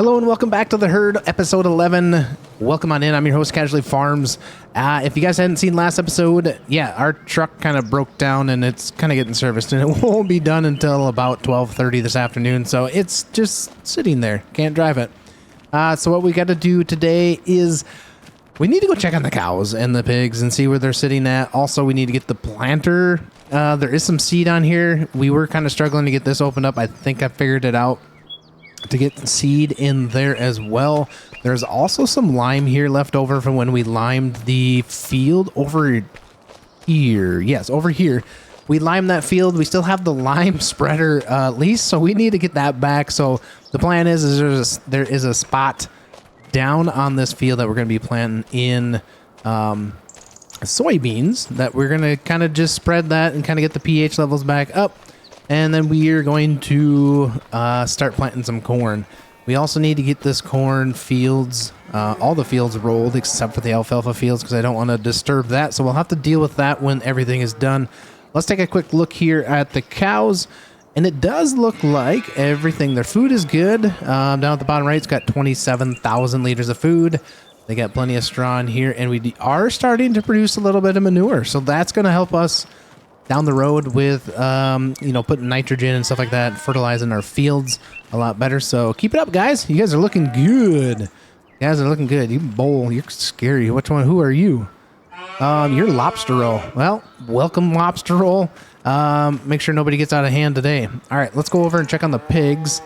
Hello and welcome back to The Herd, episode 11. Welcome on in. I'm your host, Casually Farms. If you guys hadn't seen last episode, yeah, our truck kind of broke down and it's kind of getting serviced, and it won't be done until about 12:30 this afternoon, so it's just sitting there. Can't drive it. So what we got to do today is we need to go check on the cows and the pigs and see where they're sitting at. Also, we need to get the planter. There is some seed on here. We were kind of struggling to get this opened up. I think I figured it out to get seed in there as well. There's also some lime here left over from when we limed the field over here. Yes, over here. We limed that field. We still have the lime spreader at least, so we need to get that back. So the plan is there is a spot down on this field that we're going to be planting in soybeans that we're going to kind of just spread that and kind of get the pH levels back up. And then we are going to start planting some corn. We also need to get this corn fields, all the fields rolled except for the alfalfa fields because I don't want to disturb that. So we'll have to deal with that when everything is done. Let's take a quick look here at the cows. And it does look like everything, their food is good. Down at the bottom right, it's got 27,000 liters of food. They got plenty of straw in here. And we are starting to produce a little bit of manure. So that's going to help us down the road with, putting nitrogen and stuff like that, fertilizing our fields a lot better. So keep it up, guys. You guys are looking good. You guys are looking good. You bowl. You're scary. Which one? Who are you? You're Lobster Roll. Well, welcome, Lobster Roll. Make sure nobody gets out of hand today. All right, let's go over and check on the pigs.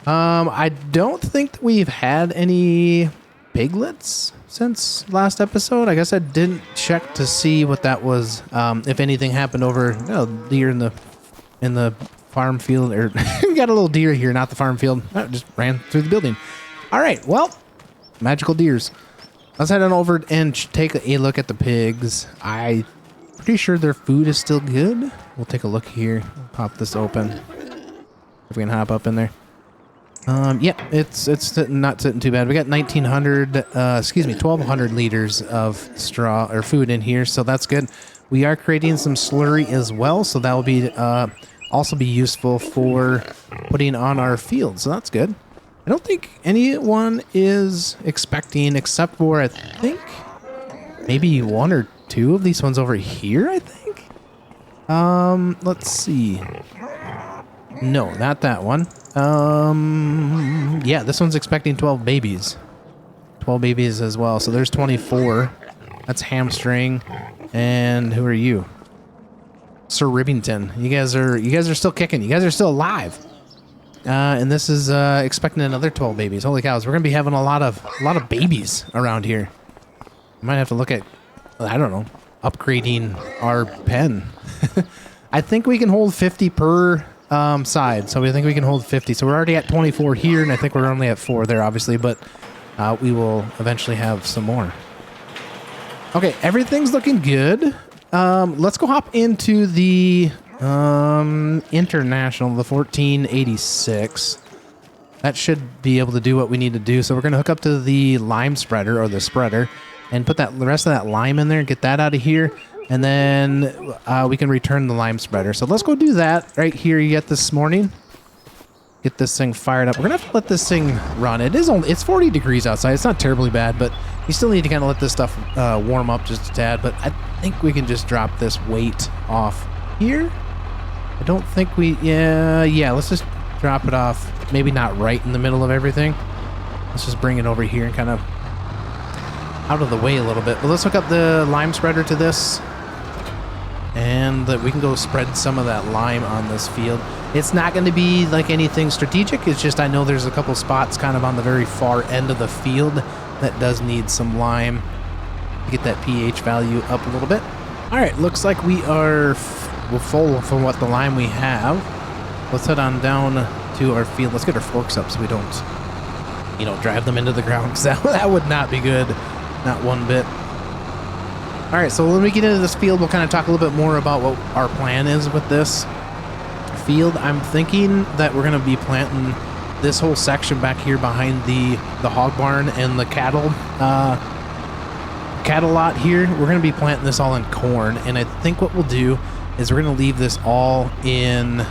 I don't think that we've had any piglets since last episode. I guess I didn't check to see what that was. If anything happened over deer in the farm field, or we got a little deer here, not the farm field. Oh, just ran through the building. All right, well, magical deers. Let's head on over and take a look at the pigs. I'm pretty sure their food is still good. We'll take a look here. We'll pop this open. If we can hop up in there. Yeah, it's not sitting too bad. We got 1,200 liters of straw or food in here, so that's good. We are creating some slurry as well, so that will be also be useful for putting on our field, so that's good. I don't think anyone is expecting, except for I think maybe one or two of these ones over here, I think. Let's see. No, not that one. Yeah, this one's expecting 12 babies. 12 babies as well. So there's 24. That's hamstring. And who are you? Sir Ribbington. You guys are still kicking. You guys are still alive. And this is expecting another 12 babies. Holy cows, we're gonna be having a lot of babies around here. We might have to look at, I don't know, upgrading our pen. I think we can hold 50 per side, so we think we can hold 50. So we're already at 24 here, and I think we're only at 4 there, obviously, but we will eventually have some more. Okay, everything's looking good. Let's go hop into the International, the 1486. That should be able to do what we need to do. So we're going to hook up to the lime spreader, or the spreader, and put the rest of that lime in there, get that out of here. And then we can return the lime spreader. So let's go do that right here yet this morning. Get this thing fired up. We're going to have to let this thing run. It's 40 degrees outside. It's not terribly bad, but you still need to kind of let this stuff warm up just a tad. But I think we can just drop this weight off here. I don't think we... Yeah, let's just drop it off. Maybe not right in the middle of everything. Let's just bring it over here and kind of out of the way a little bit. But let's hook up the lime spreader to this. And we can go spread some of that lime on this field. It's not going to be like anything strategic. It's just I know there's a couple spots kind of on the very far end of the field that does need some lime to get that pH value up a little bit. All right, looks like we are full for what the lime we have. Let's head on down to our field. Let's get our forks up so we don't, drive them into the ground, because that would not be good. Not one bit. All right, so when we get into this field, we'll kind of talk a little bit more about what our plan is with this field. I'm thinking that we're going to be planting this whole section back here behind the hog barn and the cattle lot here. We're going to be planting this all in corn, and I think what we'll do is we're going to leave this all in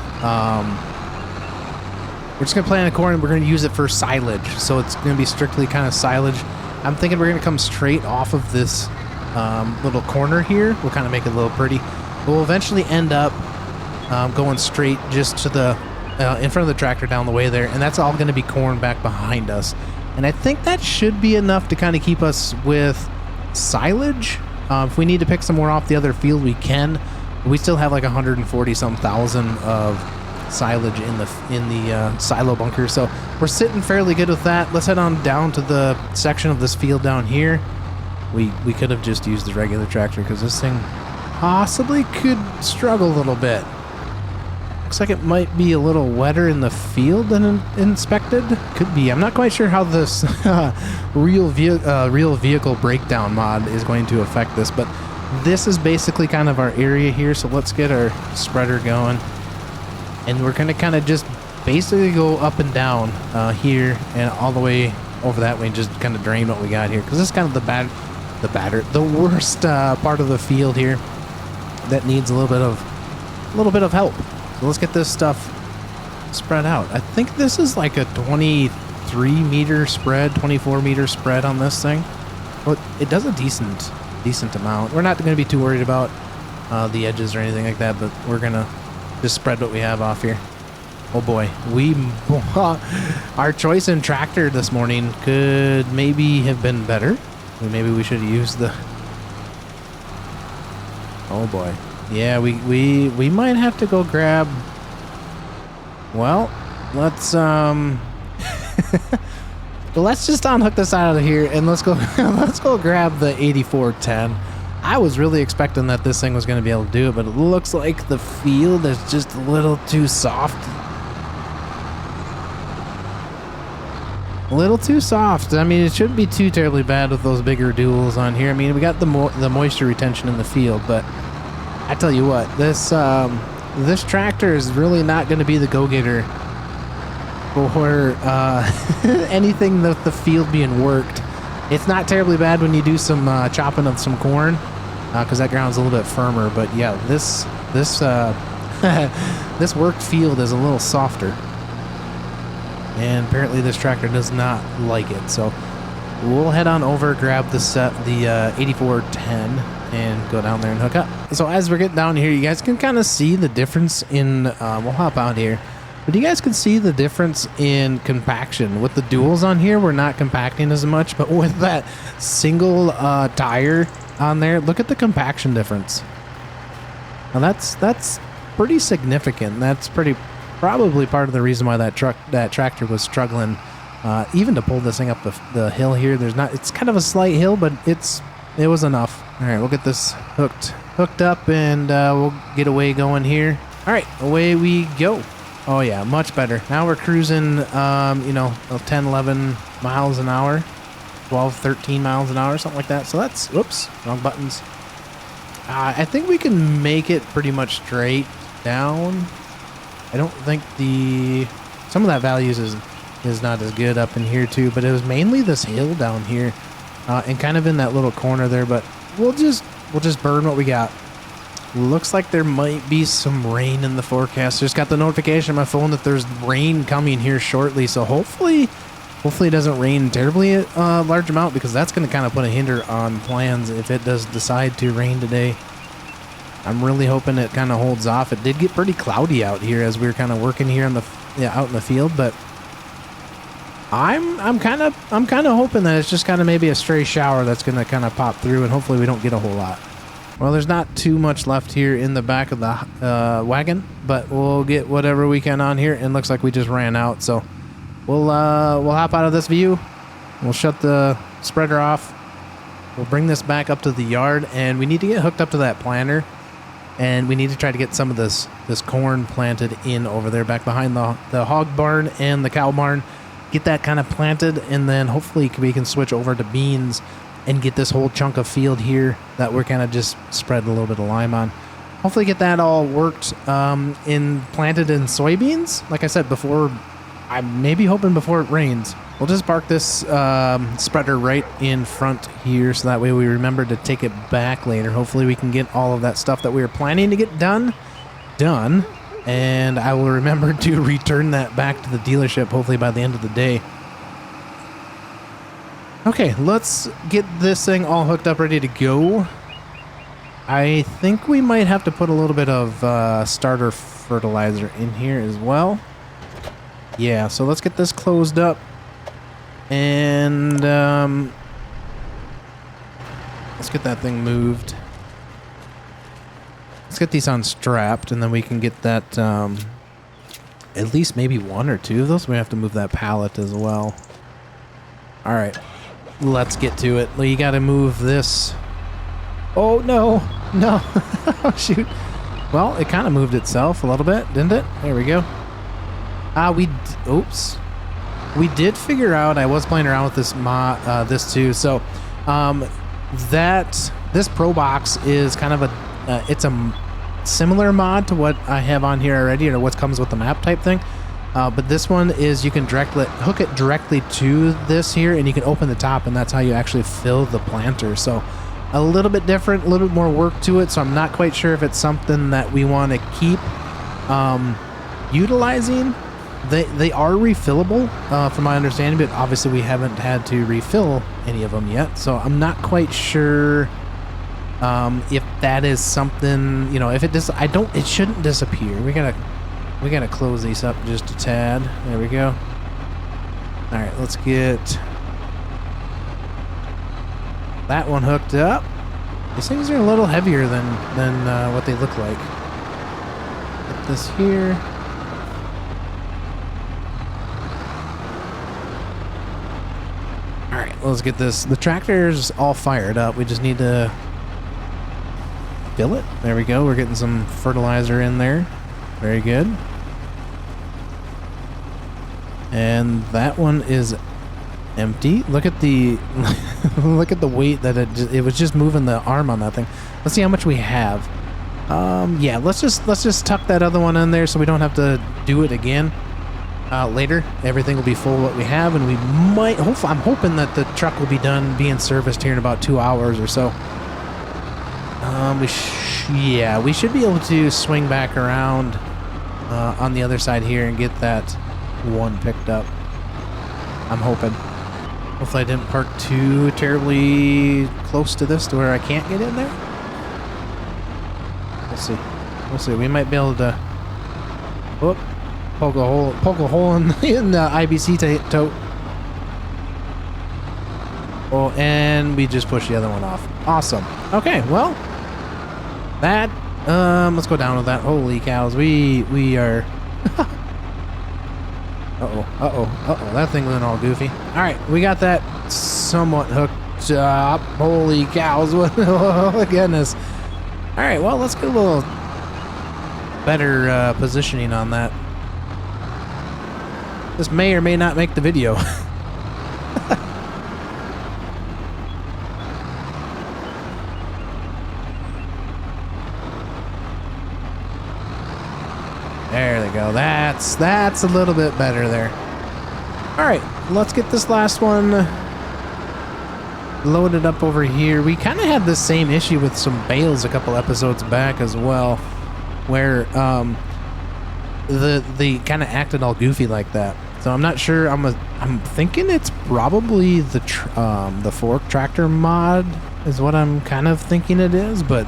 We're just going to plant the corn and we're going to use it for silage. So it's going to be strictly kind of silage. I'm thinking we're going to come straight off of this little corner here. We'll kind of make it a little pretty. We'll eventually end up going straight just to the in front of the tractor down the way there, and that's all going to be corn back behind us. And I think that should be enough to kind of keep us with silage. If we need to pick some more off the other field, we can. We still have like 140-some thousand of silage in the silo bunker, so we're sitting fairly good with that. Let's head on down to the section of this field down here. We could have just used the regular tractor because this thing possibly could struggle a little bit. Looks like it might be a little wetter in the field than inspected. Could be. I'm not quite sure how this real vehicle breakdown mod is going to affect this, but this is basically kind of our area here. So let's get our spreader going, and we're going to kind of just basically go up and down here and all the way over that way and just kind of drain what we got here, because this is kind of the worst part of the field here that needs a little bit of help. So let's get this stuff spread out. I think this is like a 23-meter spread, 24-meter spread on this thing. But it does a decent amount. We're not going to be too worried about the edges or anything like that, but we're going to just spread what we have off here. Oh boy, our choice in tractor this morning could maybe have been better. Maybe we should have used the... Oh boy. Yeah, we might have to go grab... Well, let's let's just unhook this out of here and let's go let's go grab the 8410. I was really expecting that this thing was going to be able to do it, but it looks like the field is just a little too soft. A little too soft. I mean, it shouldn't be too terribly bad with those bigger duals on here. I mean, we got the moisture retention in the field, but I tell you what, this tractor is really not going to be the go-getter for anything with the field being worked. It's not terribly bad when you do some chopping of some corn, because that ground's a little bit firmer. But yeah, this this worked field is a little softer, and apparently this tractor does not like it. So we'll head on over, grab the 8410, and go down there and hook up. So as we're getting down here, you guys can kind of see the difference in, we'll hop out here, but you guys can see the difference in compaction. With the duals on here, we're not compacting as much, but with that single tire on there, look at the compaction difference. Now that's pretty significant. That's probably part of the reason why that tractor was struggling, even to pull this thing up the hill here. It's kind of a slight hill, but it was enough. All right, we'll get this hooked up, and we'll get away going here. All right, away we go. Oh yeah, much better. Now we're cruising, 10, 11 miles an hour, 12, 13 miles an hour, something like that. So that's, whoops, wrong buttons. I think we can make it pretty much straight down. I don't think some of that values is not as good up in here too, but it was mainly this hill down here, and kind of in that little corner there, but we'll just burn what we got. Looks like there might be some rain in the forecast. Just got the notification on my phone that there's rain coming here shortly, so hopefully it doesn't rain terribly large amount, because that's going to kind of put a hinder on plans if it does decide to rain today. I'm really hoping it kind of holds off. It did get pretty cloudy out here as we were kind of working here out in the field, but I'm kind of hoping that it's just kind of maybe a stray shower that's going to kind of pop through, and hopefully we don't get a whole lot. Well, there's not too much left here in the back of the wagon, but we'll get whatever we can on here. And looks like we just ran out, so we'll hop out of this view. We'll shut the spreader off. We'll bring this back up to the yard, and we need to get hooked up to that planter, and we need to try to get some of this corn planted in over there back behind the hog barn and the cow barn. Get that kind of planted, and then hopefully we can switch over to beans and get this whole chunk of field here that we're kind of just spread a little bit of lime on. Hopefully get that all worked planted in soybeans. Like I said before, I'm maybe hoping before it rains. We'll just park this spreader right in front here, so that way we remember to take it back later. Hopefully we can get all of that stuff that we were planning to get done. And I will remember to return that back to the dealership hopefully by the end of the day. Okay, let's get this thing all hooked up, ready to go. I think we might have to put a little bit of starter fertilizer in here as well. Yeah, so let's get this closed up. And let's get that thing moved. Let's get these unstrapped, and then we can get that, at least maybe one or two of those. We have to move that pallet as well. All right, let's get to it. You got to move this. Oh, no. No. Oh, shoot. Well, it kind of moved itself a little bit, didn't it? There we go. Oops. We did figure out, I was playing around with this this too. So, this Pro Box is kind of it's a similar mod to what I have on here already, or what comes with the map type thing. But this one is you can hook it directly to this here, and you can open the top, and that's how you actually fill the planter. So a little bit different, a little bit more work to it. So I'm not quite sure if it's something that we want to keep utilizing. They are refillable, from my understanding, but obviously we haven't had to refill any of them yet. So I'm not quite sure if that is something, you know, if it it shouldn't disappear. We gotta close these up just a tad. There we go. All right, let's get that one hooked up. These things are a little heavier than what they look like. Get this here. All right, let's get this. The tractor's all fired up. We just need to fill it. There we go. We're getting some fertilizer in there. Very good. And that one is empty. Look at the look at the weight that it was just moving the arm on that thing. Let's see how much we have. Yeah, let's just tuck that other one in there so we don't have to do it again. Later, everything will be full of what we have, and we might. I'm hoping that the truck will be done being serviced here in about 2 hours or so. Yeah, we should be able to swing back around on the other side here and get that one picked up. I'm hoping. Hopefully I didn't park too terribly close to this to where I can't get in there. We'll see. We'll see. We might be able to poke a hole in the IBC tote. Oh, and we just pushed the other one off. Awesome. Okay, well, that let's go down with that. Holy cows, we are. Uh-oh, that thing went all goofy. All right, we got that somewhat hooked up. Holy cows, oh goodness. All right, well, let's get a little better positioning on that. This may or may not make the video. There they go. That's a little bit better there. All right, let's get this last one loaded up over here. We kind of had the same issue with some bales a couple episodes back as well, where the kind of acted all goofy like that. So I'm not sure. I'm thinking it's probably the fork tractor mod is what I'm kind of thinking it is, but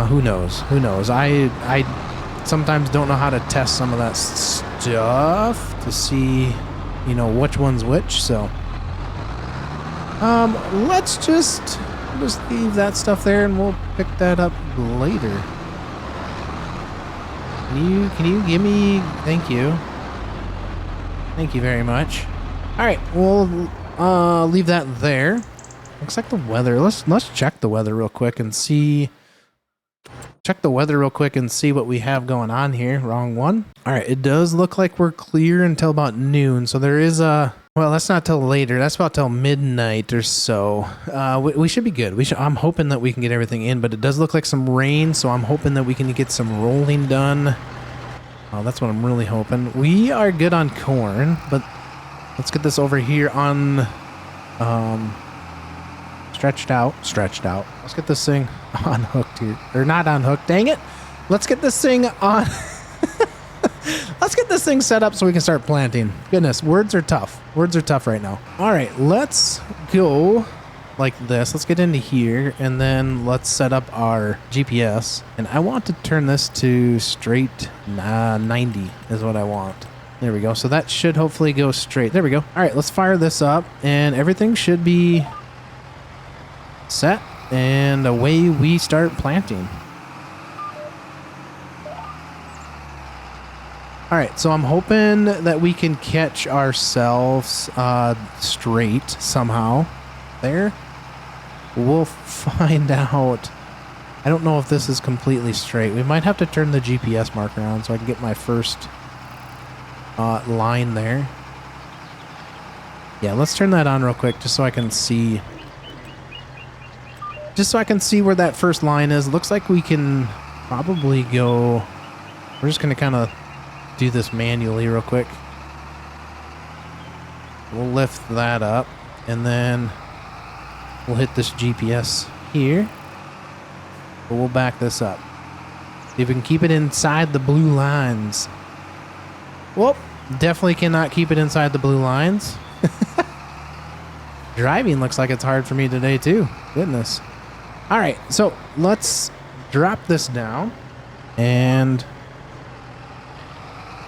who knows? Who knows? I sometimes don't know how to test some of that stuff to see, you know, which one's which. So let's just leave that stuff there, and we'll pick that up later. Can you give me? Thank you. Thank you very much. All right, we'll leave that there. Looks like the weather. Let's check the weather real quick and see. Check the weather real quick and see what we have going on here. Wrong one. All right, it does look like we're clear until about noon. So there is a. Well, that's not till later. That's about till midnight or so. We should be good. I'm hoping that we can get everything in, but it does look like some rain. So I'm hoping that we can get some rolling done. Oh, that's what I'm really hoping. We are good on corn, but let's get this over here on stretched out. Let's get this thing unhooked here. Or not unhooked, dang it. let's get this thing on. Let's get this thing set up so we can start planting. Goodness, words are tough. Words are tough right now. All right, let's go like this. Let's get into here, and then let's set up our GPS. And I want to turn this to straight 90 is what I want. There we go. So that should hopefully go straight. There we go. All right, let's fire this up, and everything should be set, and away we start planting. All right, so I'm hoping that we can catch ourselves straight somehow. There. We'll find out. I don't know if this is completely straight. We might have to turn the GPS marker on so I can get my first line there. Yeah, let's turn that on real quick just so I can see. Just so I can see where that first line is. Looks like we can probably go. We're just going to kind of do this manually real quick. We'll lift that up, and then we'll hit this GPS here. But we'll back this up. See if we can keep it inside the blue lines. Well, definitely cannot keep it inside the blue lines. Driving looks like it's hard for me today too. Goodness. All right, so let's drop this down, and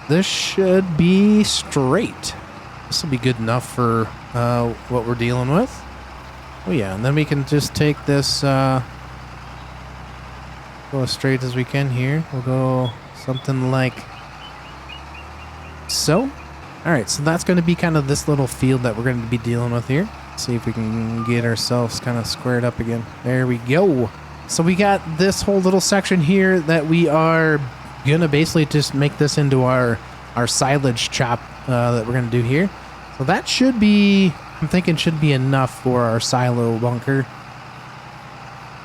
this should be straight. This will be good enough for what we're dealing with. Oh yeah, and then we can just take this, go as straight as we can here. We'll go something like so. All right, so that's going to be kind of this little field that we're going to be dealing with here. See if we can get ourselves kind of squared up again. There we go. So we got this whole little section here that we are gonna basically just make this into our silage chop that we're gonna do here. So that should be, I'm thinking, should be enough for our silo bunker.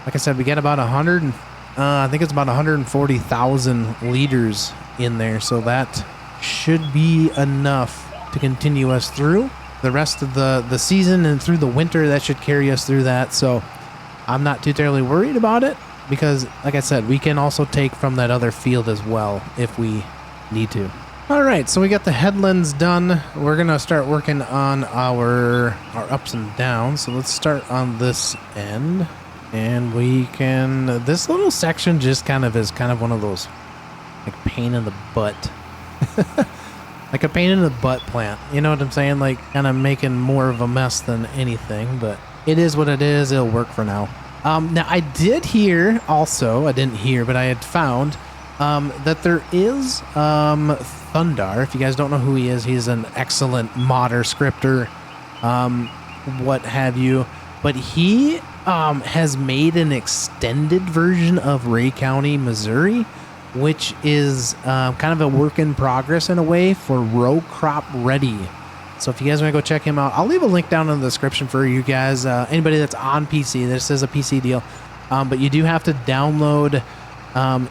Like I said, we got about 100, I think it's about 140,000 liters in there. So that should be enough to continue us through the rest of the season, and through the winter. That should carry us through that. So I'm not too terribly worried about it, because like I said, we can also take from that other field as well if we need to. All right, so we got the headlands done. We're gonna start working on our ups and downs. So let's start on this end, and we can, this little section just kind of is kind of one of those like pain in the butt. Like a pain in the butt plant, you know what I'm saying? Like kind of making more of a mess than anything, but it is what it is. It'll work for now. Now I did hear also, I didn't hear, but I had found that there is Thundar. If you guys don't know who he is, he's an excellent modder scripter, what have you. But he has made an extended version of Ray County, Missouri, which is kind of a work in progress in a way for row crop ready. So if you guys want to go check him out, I'll leave a link down in the description for you guys. Anybody that's on PC, this is a PC deal. But you do have to download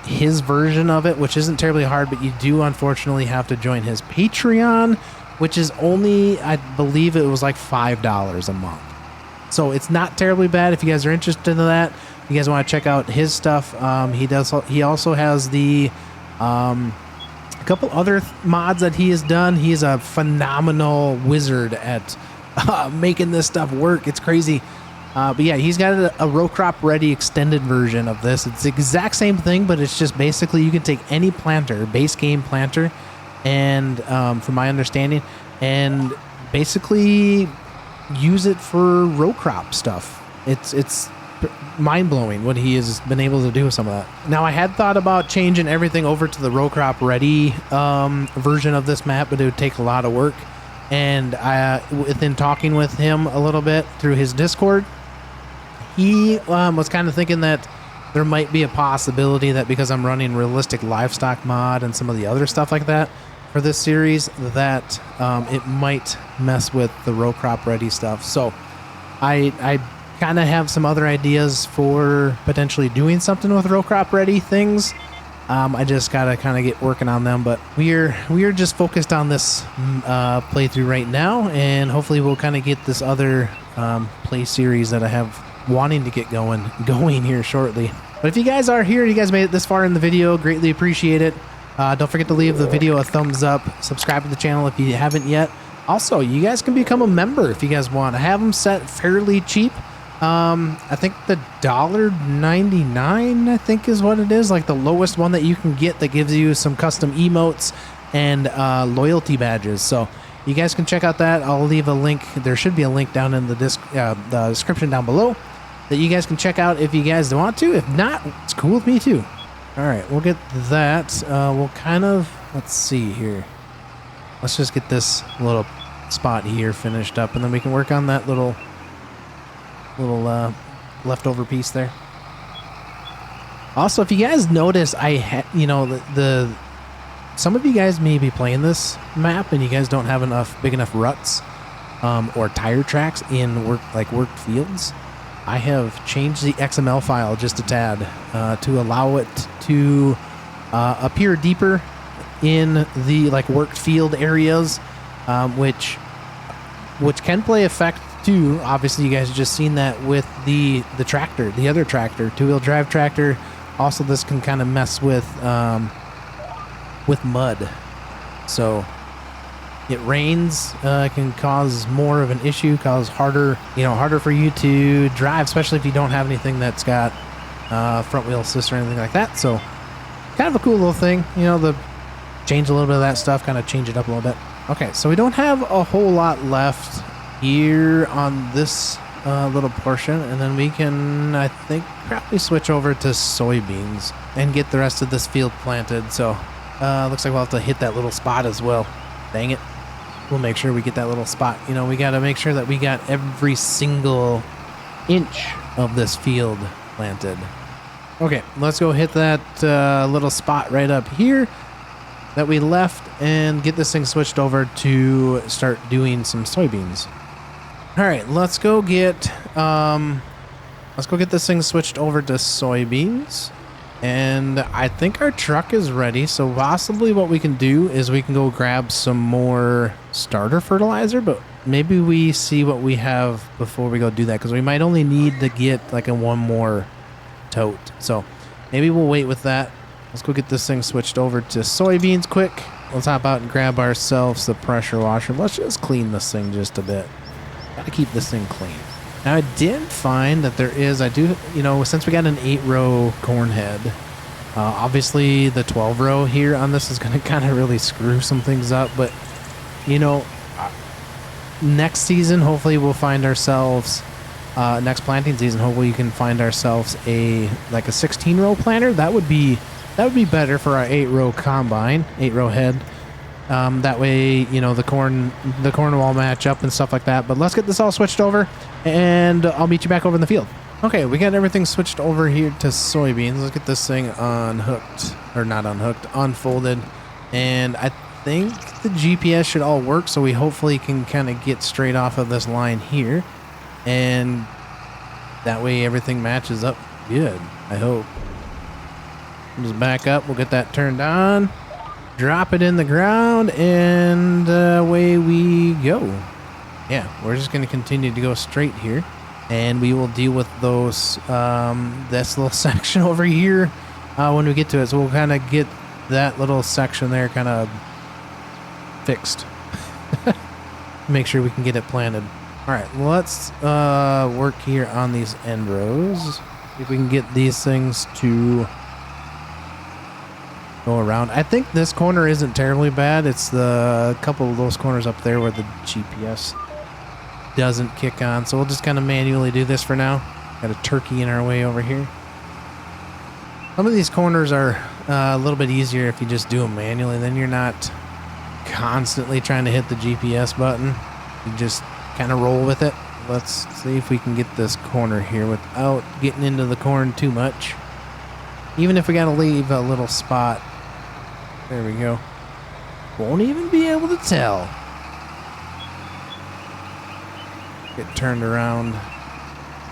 his version of it, which isn't terribly hard, but you do unfortunately have to join his Patreon, which is only, I believe it was like $5 a month. So it's not terribly bad if you guys are interested in that. If you guys want to check out his stuff, he also has the a couple other mods that he has done. He is a phenomenal wizard at making this stuff work. It's crazy. But yeah, he's got a row crop ready extended version of this. It's the exact same thing, but it's just basically you can take any planter, base game planter, and from my understanding, and basically use it for row crop stuff. It's mind-blowing what he has been able to do with some of that. Now, I had thought about changing everything over to the row crop ready version of this map, but it would take a lot of work. And within talking with him a little bit through his Discord, he was kind of thinking that there might be a possibility that because I'm running realistic livestock mod and some of the other stuff like that for this series, that it might mess with the row crop ready stuff. So I kind of have some other ideas for potentially doing something with row crop ready things. I just gotta kind of get working on them, but we are just focused on this playthrough right now, and hopefully we'll kind of get this other play series that I have wanting to get going here shortly. But if you guys are here, you guys made it this far in the video, greatly appreciate it. Don't forget to leave the video a thumbs up. Subscribe to the channel if you haven't yet. Also, you guys can become a member if you guys want. I have them set fairly cheap. I think the $1.99, I think is what it is. Like the lowest one that you can get that gives you some custom emotes and loyalty badges. So you guys can check out that. I'll leave a link. There should be a link down in the description down below that you guys can check out if you guys want to. If not, it's cool with me too. All right, we'll get that. We'll kind of, let's see here. Let's just get this little spot here finished up, and then we can work on that little leftover piece there. Also, if you guys notice, some of you guys may be playing this map and you guys don't have big enough ruts or tire tracks in worked fields. I have changed the XML file just a tad to allow it to appear deeper in the worked field areas, which can play effect too. Obviously, you guys have just seen that with the tractor, the other tractor, two-wheel drive tractor. Also, this can kind of mess with mud. So it rains, can cause more of an issue, cause harder for you to drive, especially if you don't have anything that's got front wheel assist or anything like that. So kind of a cool little thing, change a little bit of that stuff, kind of change it up a little bit. Okay, so we don't have a whole lot left here on this little portion, and then we can, I think, probably switch over to soybeans and get the rest of this field planted. So looks like we'll have to hit that little spot as well. Dang it. We'll make sure we get that little spot. We got to make sure that we got every single inch of this field planted. Okay, let's go hit that little spot right up here that we left and get this thing switched over to start doing some soybeans. All right, let's go get this thing switched over to soybeans. And I think our truck is ready, so possibly what we can do is we can go grab some more starter fertilizer, but maybe we see what we have before we go do that, because we might only need to get one more tote. So maybe we'll wait with that. Let's go get this thing switched over to soybeans quick. Let's hop out and grab ourselves the pressure washer. Let's just clean this thing just a bit. Gotta keep this thing clean. Now, I did find that since we got an 8-row corn head, obviously the 12-row here on this is going to kind of really screw some things up. But, next season, hopefully we'll find ourselves, next planting season, hopefully you can find ourselves a 16-row planter. That would be better for our 8-row combine, 8-row head. That way, the corn will all match up and stuff like that. But let's get this all switched over, and I'll meet you back over in the field. Okay, we got everything switched over here to soybeans. Let's get this thing unhooked, or not unhooked, unfolded. And I think the GPS should all work, so we hopefully can kind of get straight off of this line here. And that way everything matches up good, I hope. We'll just back up, we'll get that turned on. Drop it in the ground, and away we go. Yeah, we're just going to continue to go straight here, and we will deal with those this little section over here when we get to it. So we'll kind of get that little section there kind of fixed. Make sure we can get it planted. All right, let's work here on these end rows. See if we can get these things to go around. I think this corner isn't terribly bad. It's the couple of those corners up there where the GPS doesn't kick on. So we'll just kind of manually do this for now. Got a turkey in our way over here. Some of these corners are a little bit easier if you just do them manually. Then you're not constantly trying to hit the GPS button. You just kind of roll with it. Let's see if we can get this corner here without getting into the corn too much. Even if we got to leave a little spot. There we go. Won't even be able to tell. Get turned around.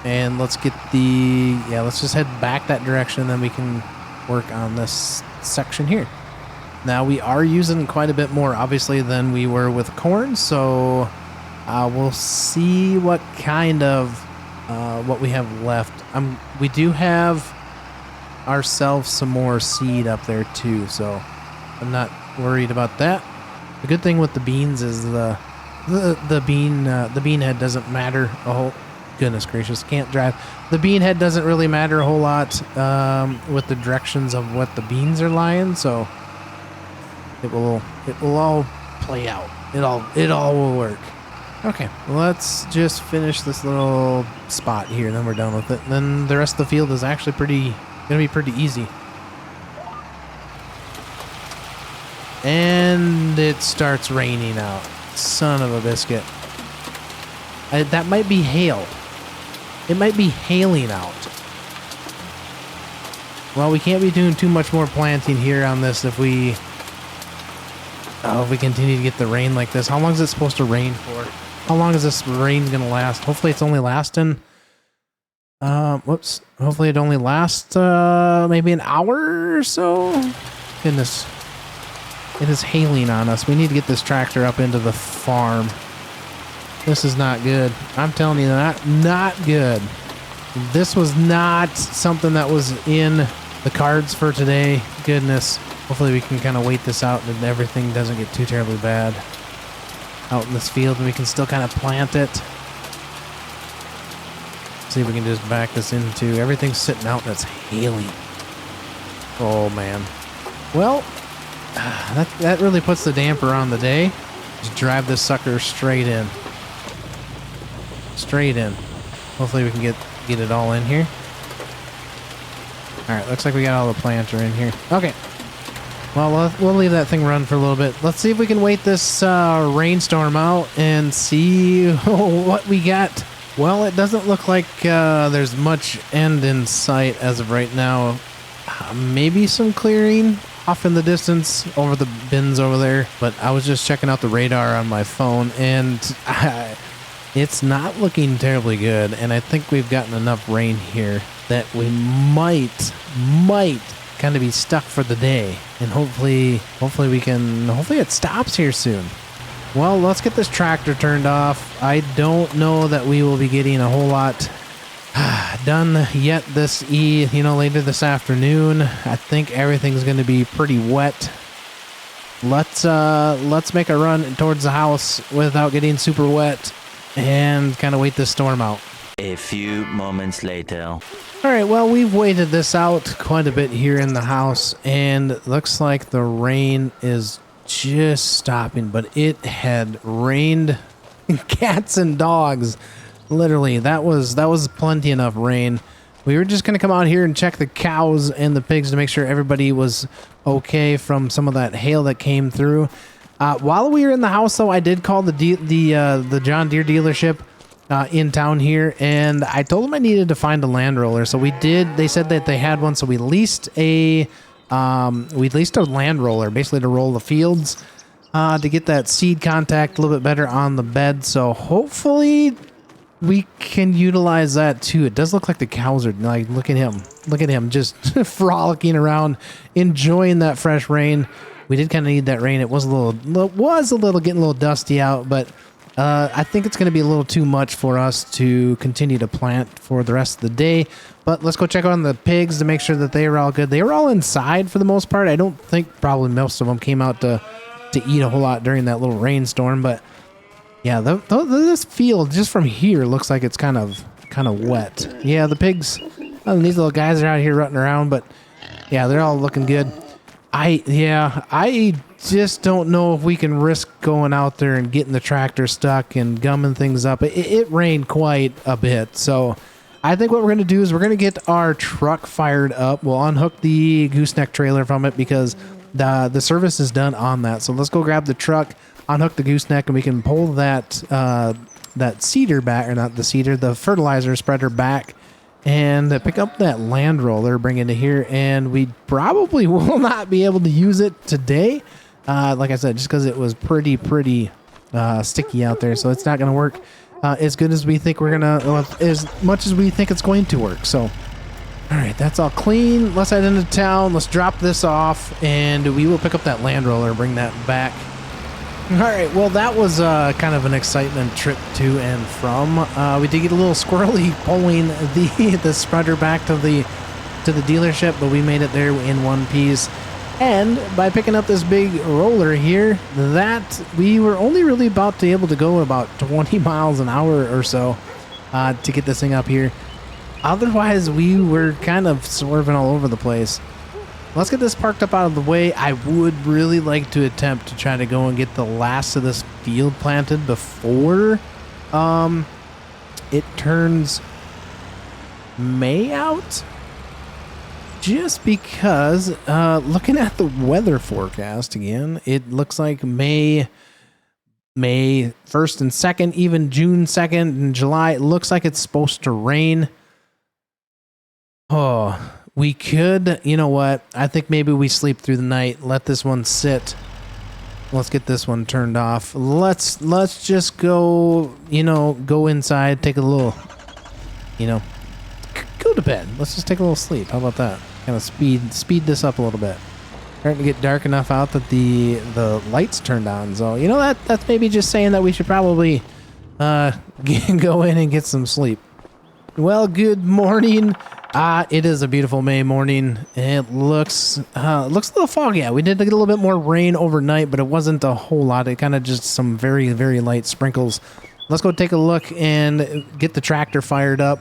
And let's get let's just head back that direction, and then we can work on this section here. Now, we are using quite a bit more, obviously, than we were with corn, so we'll see what kind of, what we have left. We do have ourselves some more seed up there too, so I'm not worried about that. The good thing with the beans is the bean head doesn't matter. Oh goodness gracious, can't drive. The bean head doesn't really matter a whole lot with the directions of what the beans are lying, so it will all play out. It all will work. Okay, let's just finish this little spot here, and then we're done with it. And then the rest of the field is actually gonna be pretty easy. And it starts raining out. Son of a biscuit. That might be hail. It might be hailing out. Well, we can't be doing too much more planting here on this if we continue to get the rain like this. How long is it supposed to rain for? How long is this rain gonna last? Hopefully it's only lasting whoops. Hopefully it only lasts maybe an hour or so. Goodness. It is hailing on us. We need to get this tractor up into the farm. This is not good. I'm telling you, not good. This was not something that was in the cards for today. Goodness. Hopefully we can kind of wait this out and everything doesn't get too terribly bad out in this field, and we can still kind of plant it. See if we can just back this into everything's sitting out and it's hailing. Oh man. Well, that really puts the damper on the day. Just drive this sucker straight in. Straight in. Hopefully we can get it all in here. Alright, looks like we got all the planter in here. Okay. Well, we'll leave that thing run for a little bit. Let's see if we can wait this rainstorm out and see what we got. Well, it doesn't look like there's much end in sight as of right now. Maybe some clearing off in the distance over the bins over there, but I was just checking out the radar on my phone, and it's not looking terribly good, and I think we've gotten enough rain here that we might kind of be stuck for the day, and hopefully it stops here soon. Well, let's get this tractor turned off. I don't know that we will be getting a whole lot done yet later this afternoon. I think everything's going to be pretty wet. Let's make a run towards the house without getting super wet and kind of wait this storm out. A few moments later. All right, well, we've waited this out quite a bit here in the house, and it looks like the rain is just stopping, but it had rained cats and dogs. Literally, that was plenty enough rain. We were just going to come out here and check the cows and the pigs to make sure everybody was okay from some of that hail that came through. While we were in the house, though, I did call the John Deere dealership in town here, and I told them I needed to find a land roller. So we did. They said that they had one, so we leased a land roller, basically to roll the fields to get that seed contact a little bit better on the bed. So hopefully we can utilize that too. It does look like the cows are like, look at him just frolicking around, enjoying that fresh rain. We did kind of need that rain. It was a little getting a little dusty out, but I think it's going to be a little too much for us to continue to plant for the rest of the day. But let's go check on the pigs to make sure that they were all good. They were all inside for the most part. I don't think probably most of them came out to eat a whole lot during that little rainstorm, but yeah, this field just from here looks like it's kind of wet. Yeah, the pigs, these little guys are out here rutting around, but yeah, they're all looking good. I just don't know if we can risk going out there and getting the tractor stuck and gumming things up. It rained quite a bit, so I think what we're going to do is we're going to get our truck fired up. We'll unhook the gooseneck trailer from it because the service is done on that. So let's go grab the truck, unhook the gooseneck, and we can pull that seeder back, or not the seeder, the fertilizer spreader back, and pick up that land roller, bring it into here, and we probably will not be able to use it today. Like I said, just because it was pretty sticky out there, so it's not going to work as good as we think as much as we think it's going to work. So, all right, that's all clean. Let's head into town. Let's drop this off, and we will pick up that land roller and bring that back. All right, well, that was kind of an excitement trip to and from. We did get a little squirrely pulling the spreader back to to the dealership, but we made it there in one piece. And by picking up this big roller here, that we were only really about to be able to go about 20 miles an hour or so to get this thing up here. Otherwise, we were kind of swerving all over the place. Let's get this parked up out of the way. I would really like to attempt to try to go and get the last of this field planted before it turns May out. Just because, looking at the weather forecast again, it looks like May 1st and 2nd, even June 2nd and July, it looks like it's supposed to rain. Oh, we could, you know what? I think maybe we sleep through the night, let this one sit. Let's get this one turned off. Let's just go, go inside, take a little, go to bed. Let's just take a little sleep. How about that? Kind of speed this up a little bit. Starting to get dark enough out that the lights turned on. So, that's maybe just saying that we should probably go in and get some sleep. Well, good morning. It is a beautiful May morning. It looks a little foggy. Yeah, we did get a little bit more rain overnight, but it wasn't a whole lot. It kind of just some very, very light sprinkles. Let's go take a look and get the tractor fired up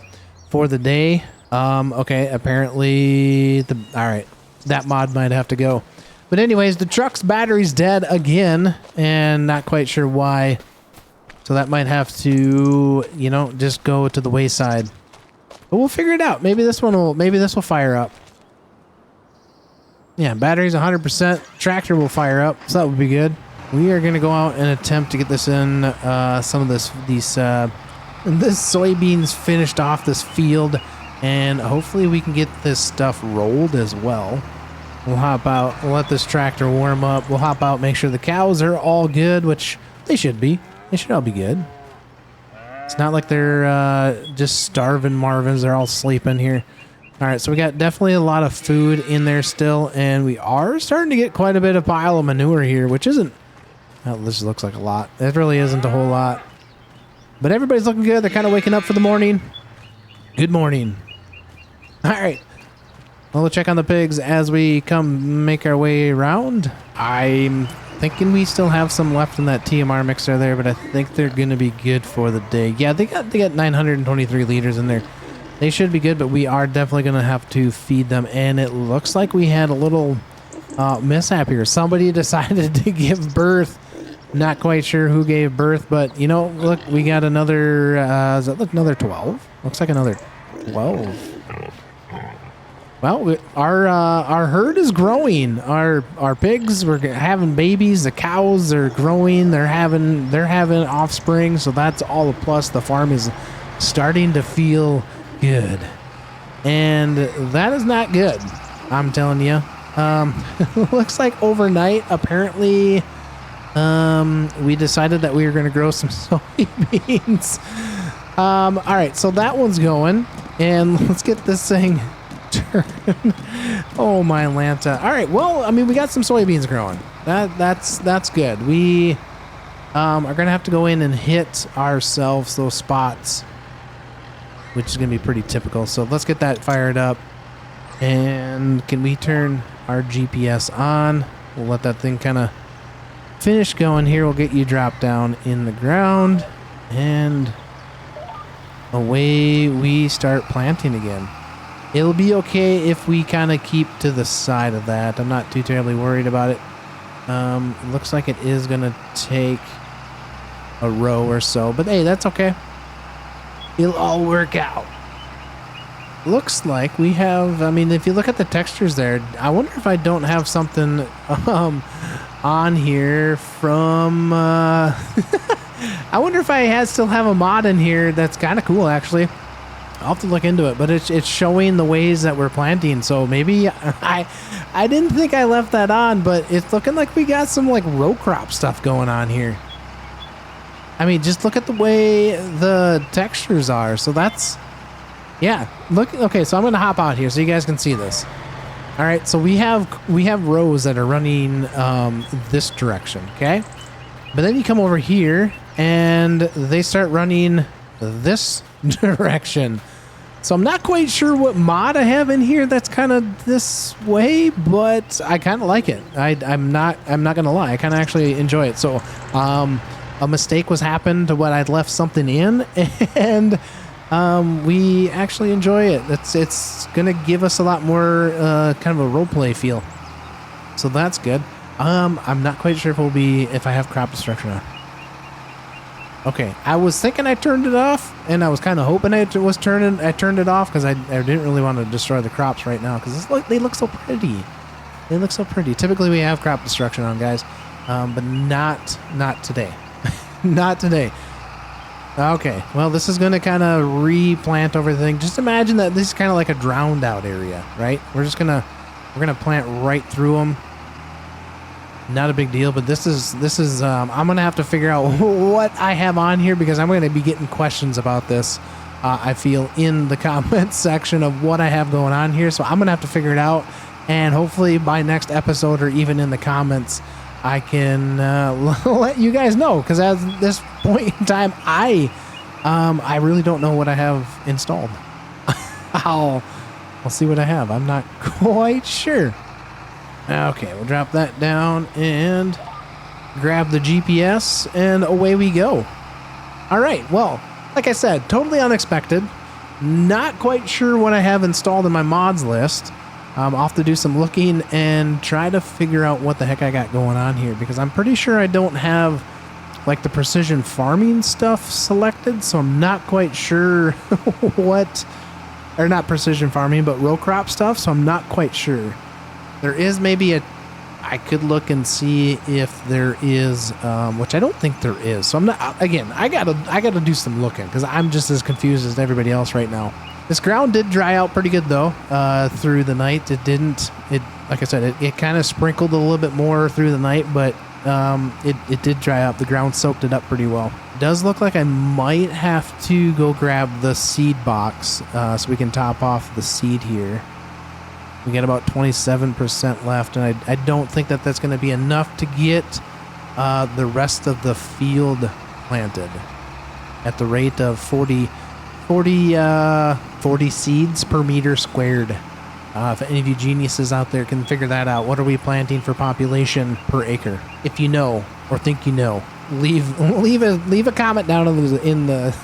for the day. Okay, apparently all right, that mod might have to go. But anyways, the truck's battery's dead again, and not quite sure why. So that might have to, just go to the wayside. But we'll figure it out. Maybe this will fire up. Yeah, battery's 100%. Tractor will fire up, so that would be good. We are going to go out and attempt to get this in, some of this soybeans finished off this field, and hopefully we can get this stuff rolled as well. We'll hop out, we'll let this tractor warm up. We'll hop out, make sure the cows are all good, which they should be. They should all be good. It's not like they're just starving Marvins. They're all sleeping here. All right, so we got definitely a lot of food in there still, and we are starting to get quite a bit of pile of manure here, which isn't... Well, this looks like a lot. It really isn't a whole lot. But everybody's looking good. They're kind of waking up for the morning. Good morning. All right. Well, we'll check on the pigs as we come make our way around. I'm thinking we still have some left in that TMR mixer there, but I think they're going to be good for the day. Yeah, they got 923 liters in there. They should be good, but we are definitely going to have to feed them. And it looks like we had a little mishap here. Somebody decided to give birth. Not quite sure who gave birth, but look, we got another. Does that look another 12? Looks like another 12. Well, our herd is growing. Our pigs were having babies. The cows are growing. They're having offspring. So that's all a plus. The farm is starting to feel good, and that is not good. I'm telling you. Looks like overnight, apparently, we decided that we were going to grow some soybeans. All right, so that one's going, and let's get this thing turned. Oh my Lanta. All right, well, I mean, we got some soybeans growing. That's good. We are going to have to go in and hit ourselves those spots, which is going to be pretty typical. So let's get that fired up. And can we turn our GPS on? We'll let that thing kind of finish going here. We'll get you dropped down in the ground, and away we start planting again. It'll be okay if we kind of keep to the side of that. I'm not too terribly worried about it. It looks like it is going to take a row or so, but hey, that's okay. It'll all work out. Looks like we have, I mean, if you look at the textures there, I wonder if I don't have something on here from, I wonder if I still have a mod in here that's kind of cool, actually. I'll have to look into it, but it's showing the ways that we're planting, so maybe I didn't think I left that on, but it's looking like we got some like row crop stuff going on here. I mean, just look at the way the textures are. So that's, yeah, look. Okay, so I'm going to hop out here so you guys can see this. All right, so we have rows that are running this direction, okay? But then you come over here and they start running this direction. So I'm not quite sure what mod I have in here that's kind of this way, but I kind of like it. I'm not gonna lie, I kind of actually enjoy it. So a mistake was happened when I'd left something in, and we actually enjoy it. It's gonna give us a lot more kind of a roleplay feel. So that's good. I'm not quite sure if I have crop destruction on. Okay, I was thinking I turned it off, and I was kind of hoping I turned it off because I didn't really want to destroy the crops right now because they look so pretty. They look so pretty. Typically we have crop destruction on, guys, but not today. Not today. Okay, well, this is going to kind of replant everything. Just imagine that this is kind of like a drowned out area, right? We're gonna plant right through them. Not a big deal, but this is I'm gonna have to figure out what I have on here because I'm gonna be getting questions about this. I feel in the comments section of what I have going on here, so I'm gonna have to figure it out, and hopefully by next episode or even in the comments, I can let you guys know. Because at this point in time, I really don't know what I have installed. I'll see what I have. I'm not quite sure. Okay, we'll drop that down and grab the GPS, and away we go. All right, well, like I said, totally unexpected. Not quite sure what I have installed in my mods list. I'll have to do some looking and try to figure out what the heck I got going on here, because I'm pretty sure I don't have like the precision farming stuff selected, so I'm not quite sure what, or not precision farming, but row crop stuff, so I'm not quite sure. There is maybe I could look and see if there is, which I don't think there is. So I'm not, again, I gotta do some looking because I'm just as confused as everybody else right now. This ground did dry out pretty good though, through the night. Like I said, it kind of sprinkled a little bit more through the night, but it did dry up. The ground soaked it up pretty well. It does look like I might have to go grab the seed box, so we can top off the seed here. We got about 27% left, and I don't think that's going to be enough to get the rest of the field planted at the rate of 40 seeds per meter squared. If any of you geniuses out there can figure that out, what are we planting for population per acre? If you know or think you know, leave a comment down in the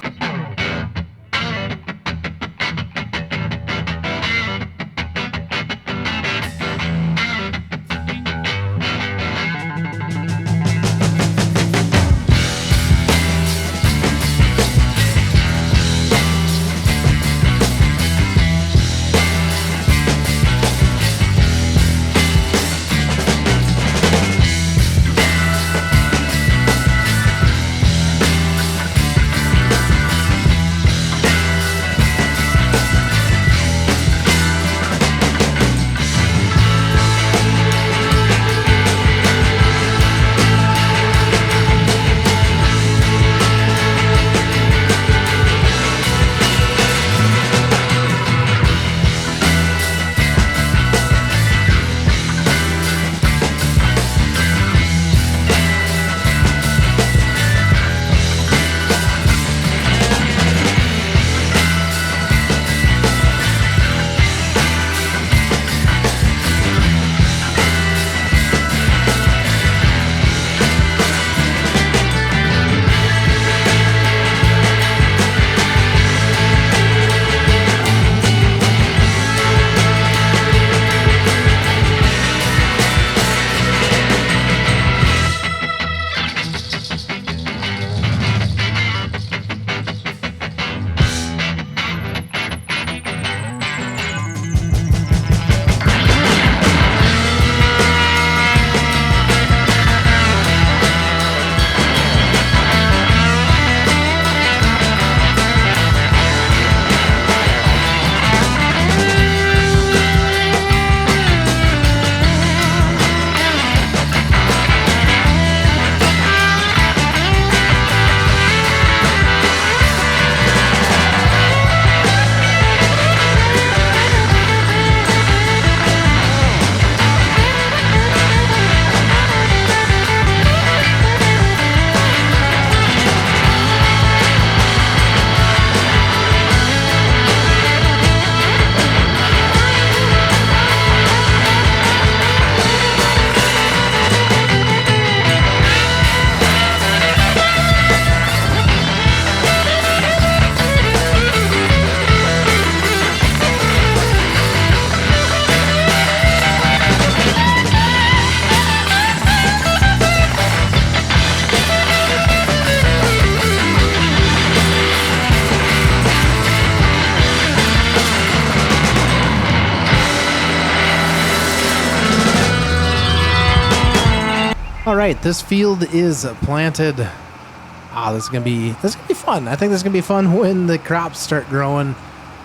right, this field is planted. This is gonna be fun. I think this is gonna be fun when the crops start growing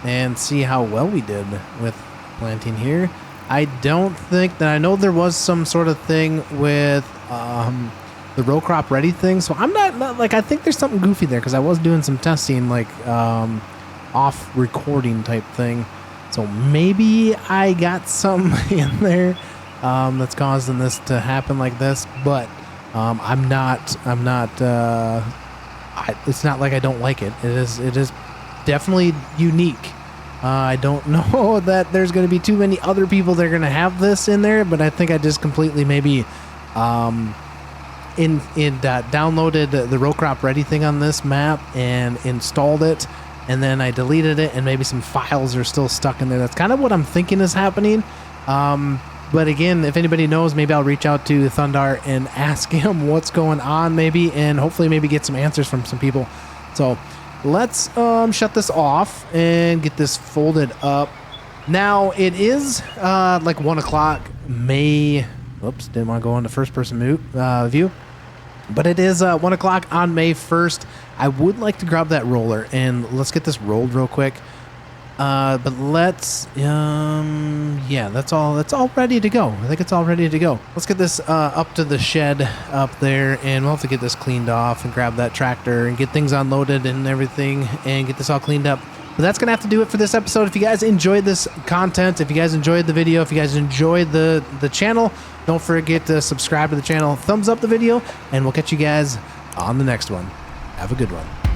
and see how well we did with planting here. I don't think that I know there was some sort of thing with the row crop ready thing, so I'm not like, I think there's something goofy there because I was doing some testing like off recording type thing, so maybe I got some in there that's causing this to happen like this, but I'm not it's not like I don't like it. It is definitely unique. I don't know that there's going to be too many other people that are going to have this in there, but I think I just completely maybe downloaded the row crop ready thing on this map and installed it, and then I deleted it, and maybe some files are still stuck in there. That's kind of what I'm thinking is happening. But again, if anybody knows, maybe I'll reach out to Thundar and ask him what's going on maybe, and hopefully maybe get some answers from some people. So let's shut this off and get this folded up. Now it is like 1 o'clock May. Oops, didn't want to go on the first person view. But it is 1 o'clock on May 1st. I would like to grab that roller and let's get this rolled real quick. But let's, yeah, that's all ready to go. I think it's all ready to go. Let's get this up to the shed up there, and we'll have to get this cleaned off and grab that tractor and get things unloaded and everything and get this all cleaned up. But that's going to have to do it for this episode. If you guys enjoyed this content, if you guys enjoyed the video, if you guys enjoyed the channel, don't forget to subscribe to the channel, thumbs up the video, and we'll catch you guys on the next one. Have a good one.